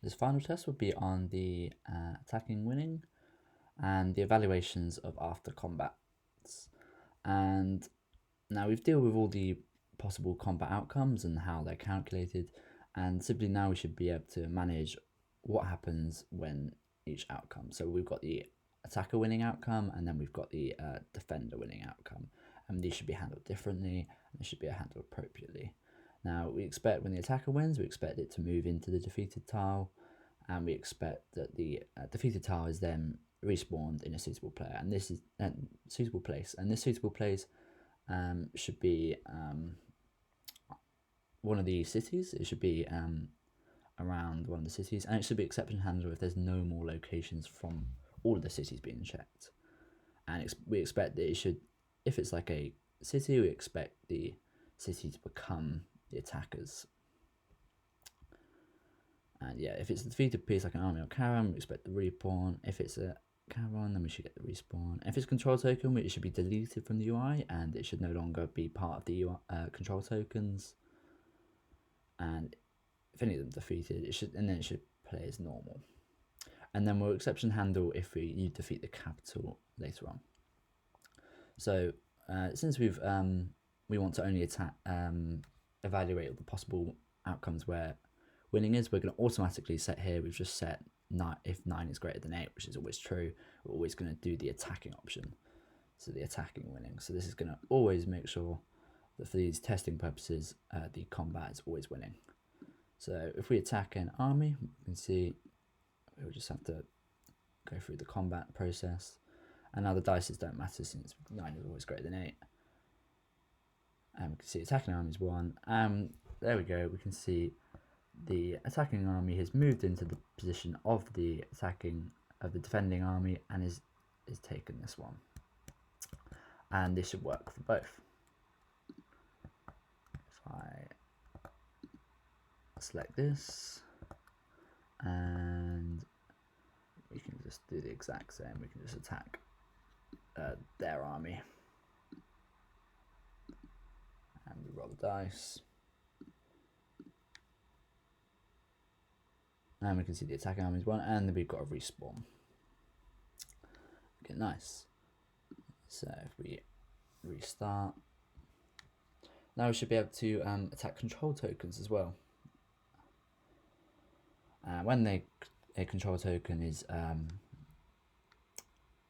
this final test would be on the attacking winning and the evaluations of after combats. And now we've dealt with all the possible combat outcomes and how they're calculated, and simply now we should be able to manage what happens when each outcome. So we've got the attacker winning outcome, and then we've got the defender winning outcome, and these should be handled differently and they should be handled appropriately. Now we expect when the attacker wins, we expect it to move into the defeated tile, and we expect that the defeated tile is then respawned in a suitable player, and this is suitable place, and this suitable place should be one of the cities. It should be around one of the cities, and it should be exception handled if there's no more locations from all of the cities being checked. And we expect that it should, if it's like a city, we expect the city to become the attackers. And yeah, if it's a defeated piece like an army or caravan, we expect the respawn. If it's a caravan, then we should get the respawn. If it's control token, it should be deleted from the UI, and it should no longer be part of the UI, control tokens. And if any of them defeated, it should play as normal. And then we'll exception handle if you defeat the capital later on. So since we want to only evaluate all the possible outcomes where winning is, we're going to automatically set here. We've just set if 9 is greater than 8, which is always true. We're always going to do the attacking option, so the attacking winning. So this is going to always make sure that for these testing purposes, the combat is always winning. So if we attack an army, you can see we'll just have to go through the combat process. And now the dices don't matter since 9 is always greater than 8. And we can see attacking army is 1. There we go. We can see the attacking army has moved into the position of the defending army and is taken this one. And this should work for both. If I select this, and we can just do the exact same. We can just attack their army, and we roll the dice, and we can see the attacking army is 1, and then we've got a respawn. Okay, nice. So if we restart, now we should be able to attack control tokens as well. When a control token is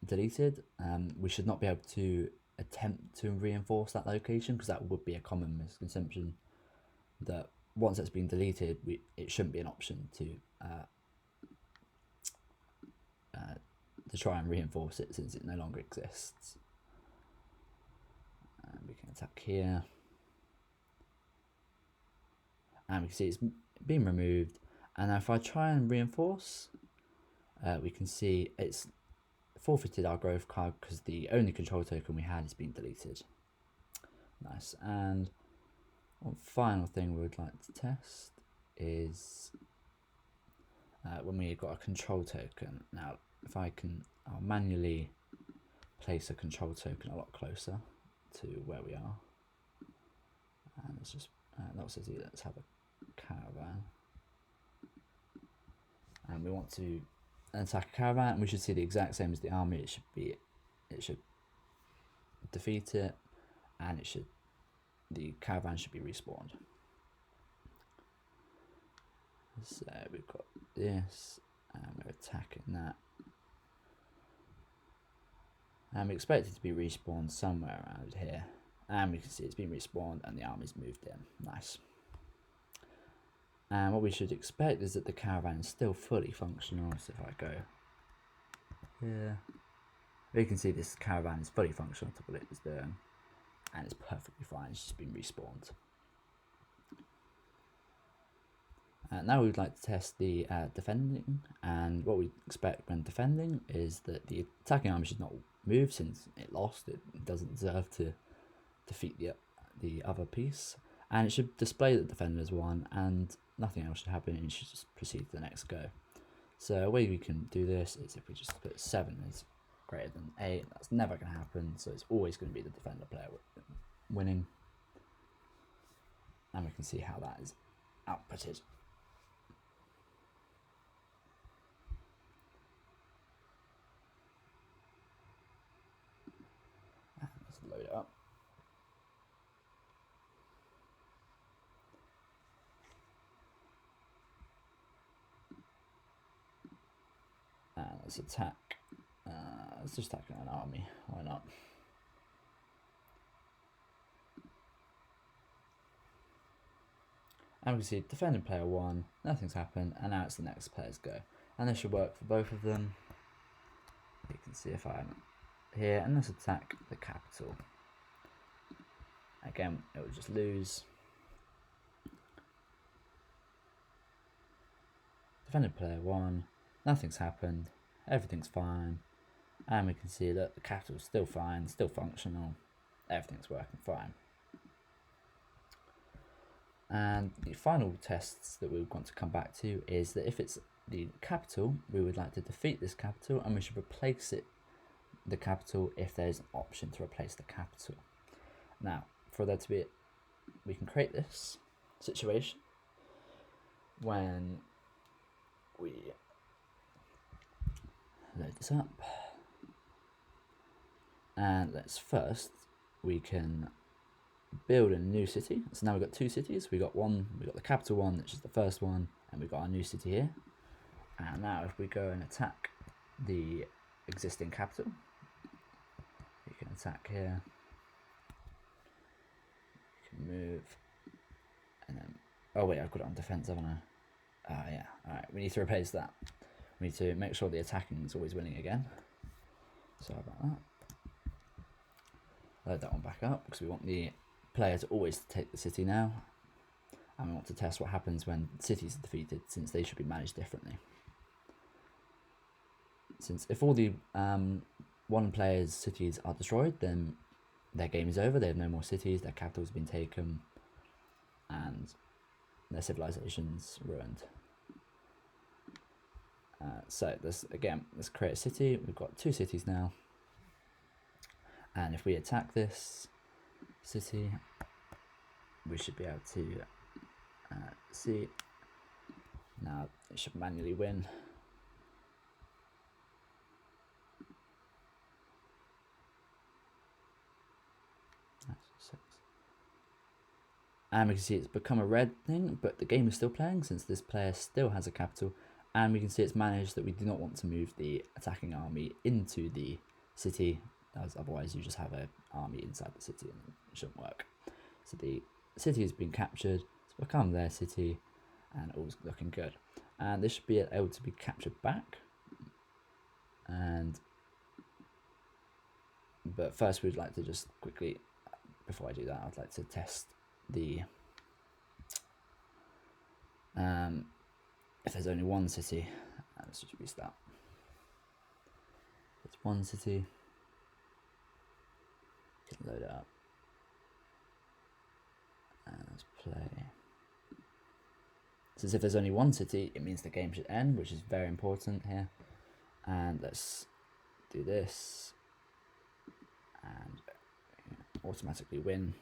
deleted, we should not be able to attempt to reinforce that location, because that would be a common misconception that once it's been deleted, it shouldn't be an option to try and reinforce it since it no longer exists. And we can attack here, and we can see it's been removed. And now if I try and reinforce, we can see it's forfeited our growth card because the only control token we had has been deleted. Nice. And one final thing we would like to test is when we've got a control token. Now, if I'll manually place a control token a lot closer to where we are. And let's just, let's have a caravan. And we want to attack a caravan, and we should see the exact same as the army. It should defeat it, and the caravan should be respawned. So we've got this, and we're attacking that, and we expect it to be respawned somewhere around here, and we can see it's been respawned and the army's moved in. Nice. And what we should expect is that the caravan is still fully functional. So if I go here, we can see this caravan is fully functional to what it was doing, and it's perfectly fine. It's just been respawned. Now we'd like to test the defending, and what we expect when defending is that the attacking army should not move since it lost. It doesn't deserve to defeat the other piece, and it should display that the defender has won, and nothing else should happen, and you should just proceed to the next go. So a way we can do this is if we just put 7 is greater than 8. That's never going to happen, so it's always going to be the defender player winning. And we can see how that is outputted. let's attack. Let's just attack an army. Why not? And we can see defending player 1, nothing's happened, and now it's the next player's go. And this should work for both of them. You can see if I'm here, and let's attack the capital. Again, it will just lose. Defending player 1, nothing's happened, everything's fine. And we can see that the capital's still fine, still functional, everything's working fine. And the final tests that we want to come back to is that if it's the capital, we would like to defeat this capital, and we should replace the capital if there's an option to replace the capital. Now, for there to be, we can create this situation when we load this up. And we can build a new city. So now we've got 2 cities. We've got the capital one, which is the first one, and we've got our new city here. And now if we go and attack the existing capital, we can attack here. We can move, and then, oh wait, I've got it on defense, haven't I? Yeah, alright, we need to replace that. We need to make sure the attacking is always winning again. Sorry about that. Load that one back up, because we want the player to always take the city now. And we want to test what happens when cities are defeated, since they should be managed differently. Since if all the one player's cities are destroyed, then their game is over, they have no more cities, their capital's been taken, and their civilization's ruined. So let's create a city. We've got 2 cities now. And if we attack this city, we should be able to see. Now it should manually win. And we can see it's become a red thing, but the game is still playing since this player still has a capital. And we can see it's managed that we do not want to move the attacking army into the city, as otherwise you just have an army inside the city and it shouldn't work. So the city has been captured, it's become their city, and all's looking good. And this should be able to be captured back. But first we'd like to just quickly, before I do that, I'd like to test the if there's only one city. Let's just restart. It's one city. You can load it up and let's play. Since if there's only one city, it means the game should end, which is very important here. And let's do this and automatically win.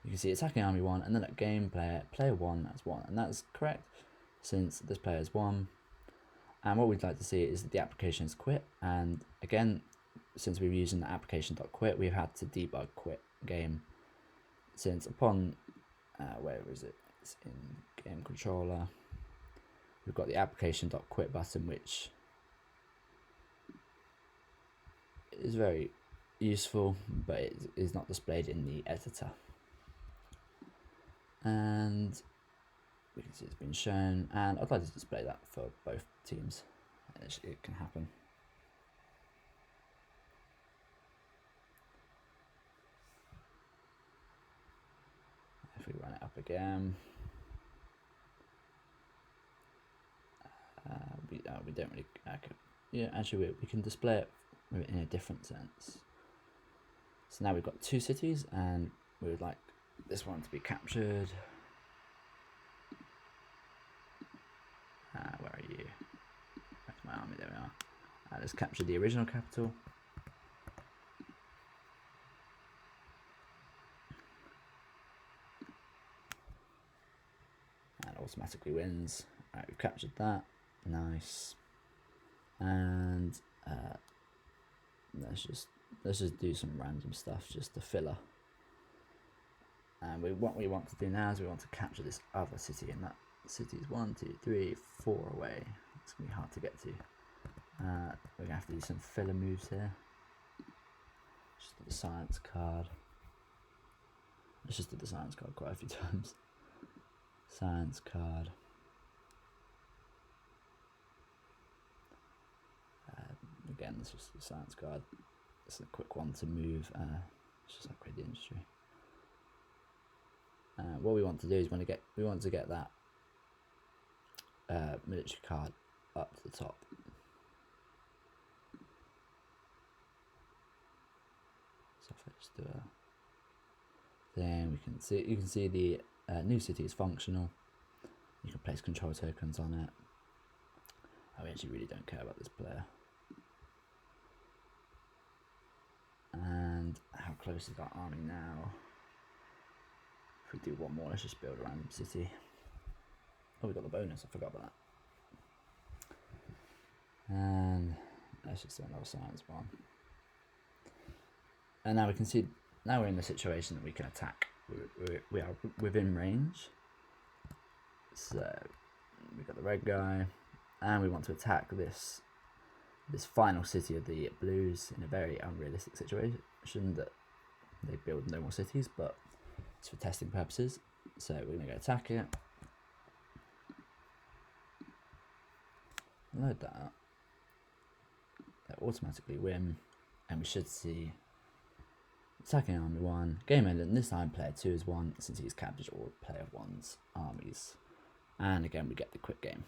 You can see attacking army 1, and then at game player 1, that's 1, and that's correct since this player is 1. And what we'd like to see is that the application is quit, and again, since we're using the application.quit, we've had to debug quit game, since upon where is it? It's in game controller. We've got the application.quit button, which is very useful, but it is not displayed in the editor. And we can see it's been shown, and I'd like to display that for both teams. It can happen. If we run it up again, we don't really. Okay. Yeah, actually, we can display it in a different sense. So now we've got 2 cities, and we would like this one to be captured. Where are you? Back to my army, there we are. Let's capture the original capital. And automatically wins. Alright, we've captured that. Nice. And let's just do some random stuff, just a filler. And what we want to do now is we want to capture this other city, and that cities 1, 2, 3, 4 away. It's going to be hard to get to. We're going to have to do some filler moves here. Just do the science card. Let's just do the science card quite a few times. Science card. Again, this is the science card. It's a quick one to move. Let's just upgrade the industry. What we want to do is we want to get that military card up to the top. So if I just do a thing, you can see the new city is functional. You can place control tokens on it. I actually really don't care about this player. And how close is our army now? If we do one more, let's just build a random city. Oh, we got the bonus, I forgot about that. And let's just do another science one. And now we can see, now we're in the situation that we can attack. We are within range. So we've got the red guy, and we want to attack this final city of the blues in a very unrealistic situation that they build no more cities, but it's for testing purposes. So we're going to go attack it. Load that up. They'll automatically win, and we should see attacking army 1, game ended, and this time player 2 is 1 since he's captured all player 1's armies. And again, we get the quick game.